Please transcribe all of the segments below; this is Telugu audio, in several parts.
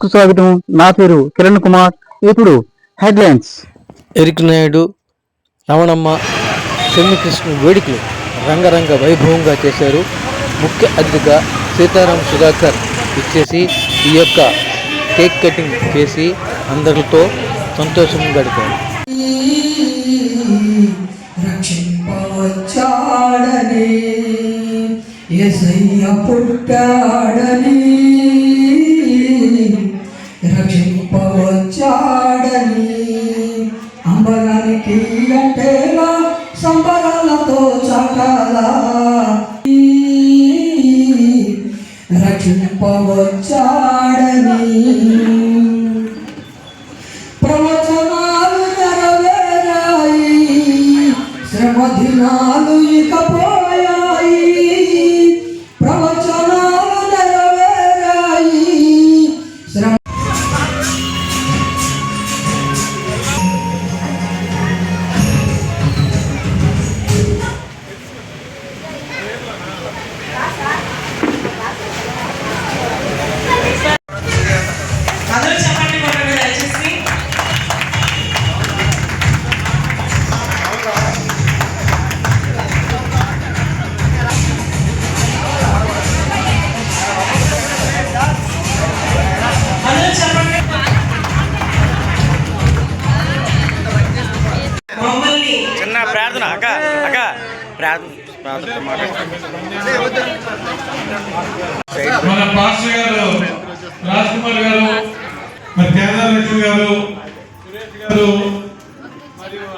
కు స్వాగతం. నా పేరు కిరణ్ కుమార్. ఇప్పుడు హెడ్లైన్స్. ఎరిక్ నాయుడు రమణమ్మ శమ్మికృష్ణ వేడుకలు రంగరంగ వైభవంగా చేశారు. ముఖ్య అతిథిగా సీతారాం సుధాకర్ ఇచ్చేసి ఈ యొక్క కేక్ కటింగ్ చేసి అందరితో సంతోషంగా గడిపారు. రక్షింపవచ్చాడని యేసయ్య పుట్టాడని రక్షింపవచ్చాడని అంబరానికి గంటేలా సంబరాలతో చాటాలా రక్షింపవచ్చాడని ప్రవచనాలు నెరవేరాయి, శ్రమ దినాలు ఇకపోయాయి. ప్రవచనాలు నెరవేరాయి, శ్రమ చిన్న ప్రార్థన అక్క అక్క మన పాస్టర్ గారు రాజ్ కుమార్ గారు, మరి కేదారలక్ష్మి గారు, సురేష్ గారు,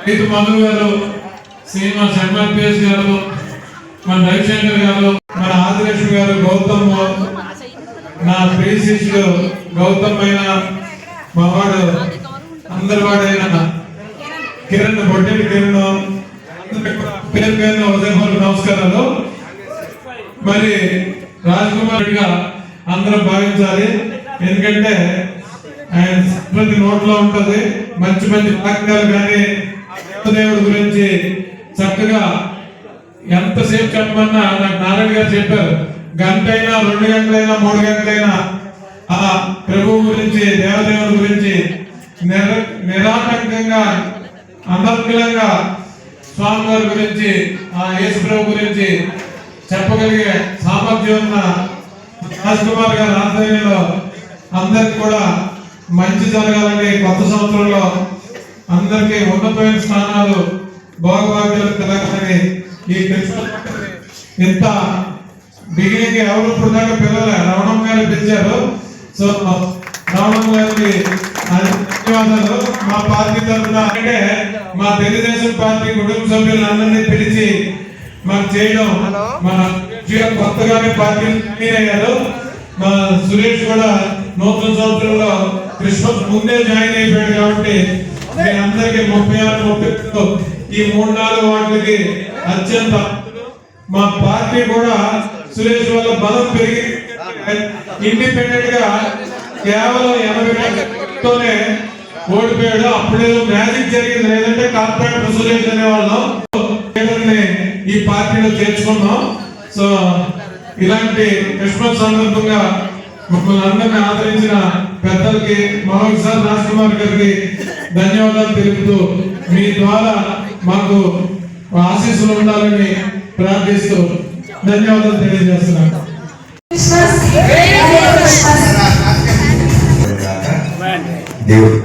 రైతు మధు గారు, శ్రీనివాస్ ఎంఎల్పిఎస్ గారు, మన రవిశంకర్ గారు, మన ఆదిలక్ష్మి గారు, గౌతమ్, నా ప్రియ శిష్యుడు గౌతమ్ అయిన మావాడు అందరి వాడైన కిరణ్, బొడ్డెని కిరణ్, పేరు పేరున ఉదయపూర్వక నమస్కారాలు. మరి రాజ్ కుమార్ గా అందరం భావించాలి. ఎందుకంటే ఆయన ప్రతి నోట్లో ఉంటది మంచి మంచి వాక్యాలు, కానీ దేవదేవుడి గురించి చక్కగా ఎంతసేపు చెప్పమన్నా నాకు నారాయణ గారు చెప్పారు. గంట అయినా 2 గంటలైనా 3 గంటలైనా ఆ ప్రభువు గురించి, దేవదేవుడి గురించి నిరాటంకంగా అనర్గళంగా స్వామి వారి గురించి, ఆ యేసు ప్రభు గురించి చెప్పగలిగే సామర్థ్యం ఉన్న రాజ్ కుమార్ గారి ఆధ్వర్యంలో అందరికి కూడా మంచి జరగాలని, కొత్త సంవత్సరంలో అందరికి ఉన్నతమైన స్థానాలు, భోగభాగ్యాలు కలగాలని, ఈ క్రిస్మస్ ఇంత బిగినింగ్ ఎవరు ఇప్పుడు దాకా పిల్లలే రమణమ్మ గారు పిలిచారు. సో రమణమ్మ గారికి ధన్యవాదాలు. మా పార్టీ తరఫున, అంటే మా తెలుగుదేశం పార్టీ కుటుంబ సభ్యులందరినీ పిలిచి మాకు చేయడం, మన కొత్తగానే పార్టీ అయ్యారు. మా సురేష్ కూడా నూతన సంవత్సరంలో క్రిస్మస్ ముందే జాయిన్ అయిపోయాడు. కాబట్టి మీ అందరికి 36, 37 ఈ 3-4 వాటికి అత్యంత మా పార్టీ కూడా సురేష్ వల్ల బలం పెరిగి ఇండిపెండెంట్ గా కేవలం 80%తోనే ఓడిపోయాడు. అప్పుడేదో మ్యాజిక్ జరిగింది, లేదంటే కార్పొరేటర్ సురేష్ అనేవాళ్ళం ఈ పార్టీలో చేర్చుకున్నాం. సో ఇలాంటి క్రిస్మస్ సందర్భంగా మమ్మల్ని అందరినీ ఆదరించిన పెద్దలకి మరొకసారి రాజ్ కుమార్ గారికి ధన్యవాదాలు తెలుపుతూ, మీ ద్వారా మాకు ఆశీస్సులు ఉండాలని ప్రార్థిస్తూ ధన్యవాదాలు తెలియజేస్తున్నాను. దేవుడు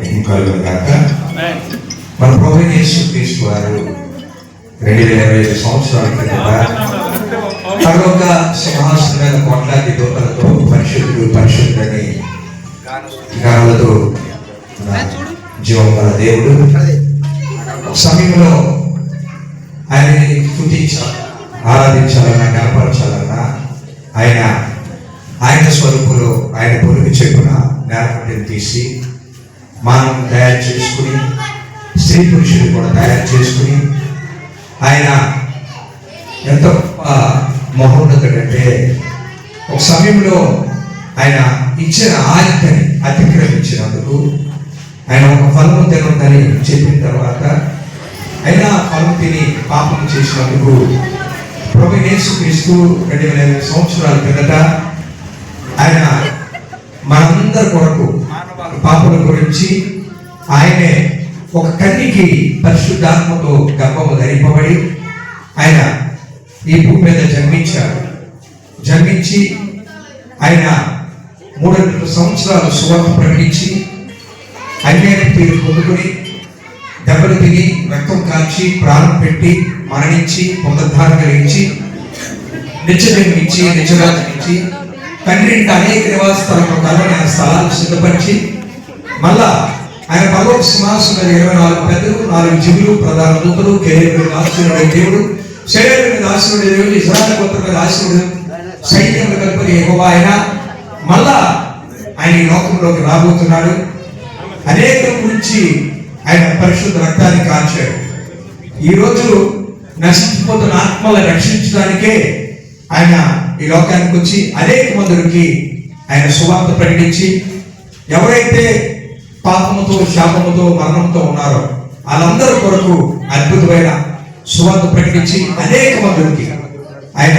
మన ప్రభువైన యేసుక్రీస్తు వారు 2025 సంవత్సరాల క్రిందట పరలోక సింహాసనం మీద కోట్లాది దూతలతో పరిశుద్ధుడు పరిశుద్ధుడని గానాలతో జీవం గల దేవుడు సమయంలో ఆయన్ని స్తుతించాలి, ఆరాధించాలన్నా, గణపరచాలన్నా ఆయన స్వరూపులో ఆయన పొరుగు చెప్పున నేలపట్టిని తీసి మానవం తయారు చేసుకుని, స్త్రీ పురుషుడు కూడా తయారు చేసుకుని, ఆయన ఎంత మహోన్నతుడంటే ఒక సమయంలో ఆయన ఇచ్చిన ఆజ్ఞని అతిక్రమించినందుకు, ఆయన ఒక ఫలము తినొద్దని చెప్పిన తర్వాత అయినా ఫలం తిని పాపం చేసినందుకు ప్రభువైన యేసుక్రీస్తు 2025 సంవత్సరాల కిందట ఆయన మనందరి కొరకు ఆయనే ఒక కన్యకి పరిశుద్ధాత్మతో గర్భము ధరింపబడి ఆయన ఈ భూమి మీద జన్మించారు. జన్మించి ఆయన 3 సంవత్సరాలు సువార్త ప్రకటించి అన్యాయ పేరు పొందుకొని దెబ్బలు తిని రక్తం కాల్చి ప్రాణం పెట్టి మరణించి పునరుద్ధారణ కలిగించి నిత్యజన్మించి నిత్యరాజనించి తండ్రి అనేక నివాస స్థలంలో కలవని స్థలాలు సిద్ధపరిచి మళ్ళా ఆయన పరలోక సింహాసనం మీద 24 పెద్దలు 4 జిగులు ప్రధాన దూతలు కెరీర్ ఆశీర్వాడే దేవుడు శరీరం మీద ఆశీర్వాడే దేవుడు ఇజ్రాయెల్ గోత్రం మీద ఆశీర్వాడు సైన్యం కలుపుని యెహోవా ఆయన మళ్ళా ఆయన ఈ లోకంలోకి రాబోతున్నాడు. అనేక గురించి ఆయన పరిశుద్ధ రక్తాన్ని కాల్చాడు. ఈరోజు నశించిపోతున్న ఆత్మలను రక్షించడానికే ఆయన ఈ లోకానికి వచ్చి అనేక మందికి ఆయన సువార్త ప్రకటించి ఎవరైతే పాపముతో శాపముతో మరణంతో ఉన్నారో వాళ్ళందరి కొరకు అద్భుతమైన సువార్త ప్రకటించి అనేక మందికి ఆయన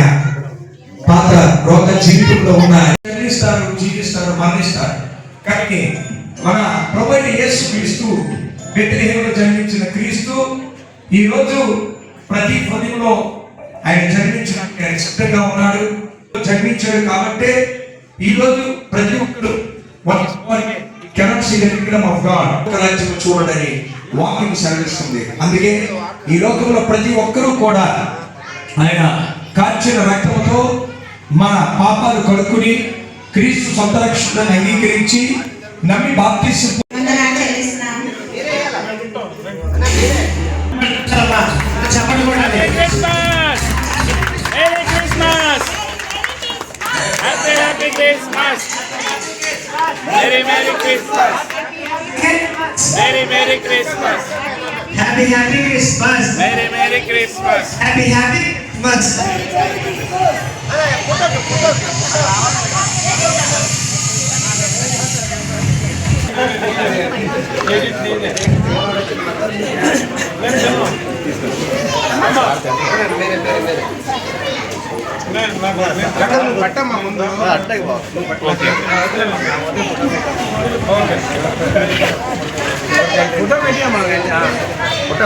పాత రోగ జీవితంలో ఉన్న జన్మిస్తారు, జీవిస్తారు, మరణిస్తారు. కానీ మన ప్రభువైన యేసు క్రీస్తు బెత్లెహేములో జన్మించిన క్రీస్తు ఈ రోజు ప్రతి హృదయంలో ఆయన జన్మించడానికి ఆయన సిద్ధంగా ఉన్నాడు. జన్మించాడు కాబట్టి ఈ రోజు ప్రతి ఒక్కరు cannot see the kingdom of God. రాజ్యం చూడని వాక్యం సెలవిస్తుంది. అందుకే ఈ లోకంలో ప్రతి ఒక్కరూ కూడా ఆయన కార్చిన రక్తంతో మన పాపాలు కడుక్కుని క్రీస్తు సొంత రక్షణను అంగీకరించి నమ్మి బాప్తిసం Merry Christmas. Merry Christmas. Happy Christmas. Merry Christmas. Happy Christmas. పట్టమ్మా ముందు ఫోటో పెట్టియమ్మా ఫోటో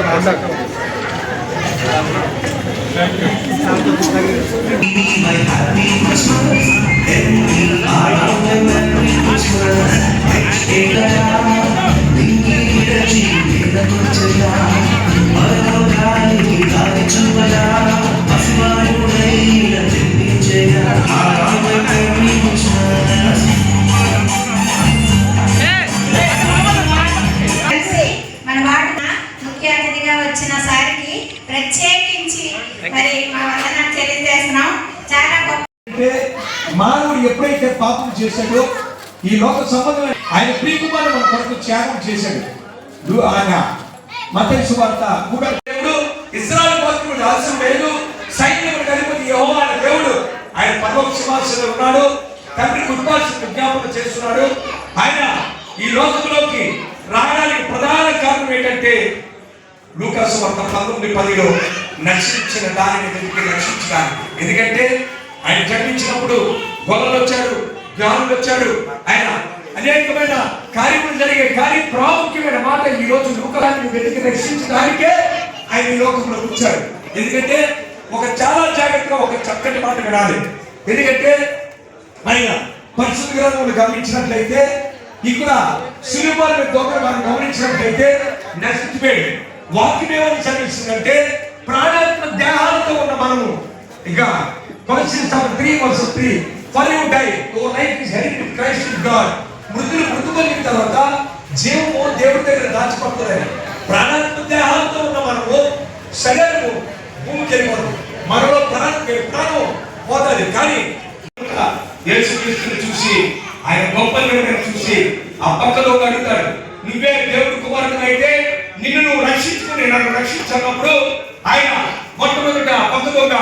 మన వాటిన ముఖ్య అతిథిగా వచ్చిన సారికి ప్రత్యేకించి మరి మా వందనం తెలియజేస్తున్నాం. చాలా గొప్ప మానవుడు ఎప్పుడైతే పాపం చేశాడో ఈ లోక సంబంధమైన ఆయన ప్రియకుమారుడు మన కొరకు త్యాగం చేశాడు. ఆయన మత్తయి సువార్త దేవుడు ఇశ్రాయేలు గోత్రముల రాజుడు సైన్యముల అధిపతి యెహోవా అనే దేవుడు ఆయన పరలోక సింహాసనంలో ఉన్నాడు. తండ్రి కృపాక్ష విజ్ఞాపన చేస్తున్నాడు. ఆయన ఈ లోకంలోకి రావడానికి ప్రధాన కారణం ఏంటంటే లూకాసు వార్త 19:10లో నశించిన దానిని రక్షించడానికి. ఎందుకంటే ఆయన జన్మించినప్పుడు గొల్లలు వచ్చాడు, జ్ఞానులు వచ్చాడు, ఆయన అనేకమైన కార్యములు జరిగే కానీ ప్రాముఖ్యమైన మాట ఈ రోజు లూకాన్ని వెతికి రక్షించడానికే ఆయన ఈ లోకంలో వచ్చాడు. ఎందుకంటే ఒక చాలా జాగ్రత్తగా ఒక చక్కటి మాట వినాలి. ఎందుకంటే ఆయన పరిశుద్ధ గ్రంథములు గమనించినట్లయితే ఇక్కడ సిలువల మీద దొంగ మనం గమనించినట్లయితే నశించిపోయాడు. వాక్యం ఏమని చదివిస్తుందంటే ప్రాణాత్మ దేహాలతో ఉన్న మనము ఇక Colossians 3:3 For you die, your life is hidden with Christ in God. మృతులు పొందిన తర్వాత జీవము దేవుడి దగ్గర దాచిపడుతుంది. ప్రాణాత్మ దేహాలతో ఉన్న మనము శరీరము భూమికి వెళ్ళిపోతుంది. మనలో ప్రాణం పోతుంది. కానీ యేసుక్రీస్తుని చూసి ఆయన గొప్పని చూసి ఆ పక్కలో అడుగుతాడు, నువ్వే దేవుడి కుమారుడు అయితే నిన్ను నువ్వు రక్షించుకుని నన్ను రక్షించినప్పుడు ఆయన మొట్టమొదట ఆ పక్క దొంగ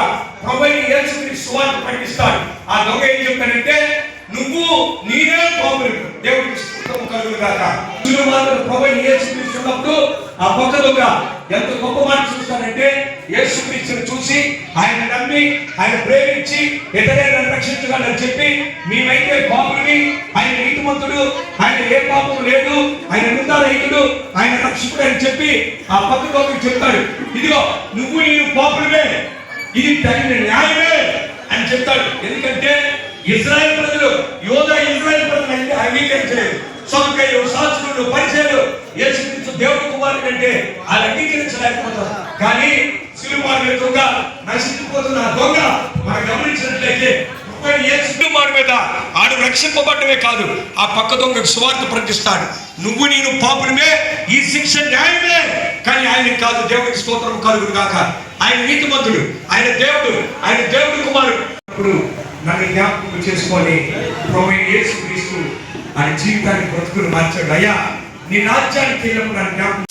ప్రభువైన యేసుక్రీస్తు సువార్త ప్రకటిస్తాడు. ఆ దొంగ ఏం చెప్తాడంటే నువ్వు నీనే పాపులు దేవుడికి స్తుతి కలుగుగాక. ప్రభువైన యేసుక్రీస్తు ఉన్నప్పుడు ఆ పక్క దొంగ ఎంత గొప్ప మాట చూస్తాడంటే యేసుక్రీస్తుని చూసి ఆయన నమ్మి ఆయన ప్రేమించి ఇతరే నన్ను రక్షించగలని చెప్పి మేమైతే పాపుని, ఆయన నీతిమంతుడు, ఆయన ఏ పాపం లేదు, ఆయన నిందారహితుడు, ఆయన రక్షకుడు అని చెప్పి ఆ పక్కతో చెప్తాడు. ఇదిగో నువ్వు నేను పాపులమే, ఇది తగిన న్యాయమే అని చెప్తాడు. ఎందుకంటే ఇజ్రాయెల్ ప్రజలు ఇజ్రాయెల్ ప్రజలు అయితే అంగీకరించలేదు. సొంకయ్య శాస్త్రులు పరిచయాలు యేసుక్రీస్తు దేవుడు కుమారుడు అంటే వాళ్ళు అంగీకరించలేకపోతారు. కానీ సిలువ దొంగ నశించిపోతున్న దొంగ మనం గమనించినట్లయితే యేసుకుమారు మీద ఆడు రక్షింపబడమే కాదు, ఆ పక్క దొంగకు సువార్త ప్రకటిస్తాడు. నువ్వు నేను పాపులమే, ఈ శిక్ష న్యాయమే, కానీ ఆయన కాదు. దేవుడికి స్తోత్రం కలుగును గాక. ఆయన నీతిమంతుడు, ఆయన దేవుడు కుమారుడు. ఇప్పుడు నన్ను జ్ఞాపకం చేసుకొని ప్రభువైన యేసుక్రీస్తు ఆయన జీవితాన్ని బ్రతుకులు మార్చాడు. అయ్యా నీ రాజ్యానికి వెళ్ళినప్పుడు నన్ను జ్ఞాపకం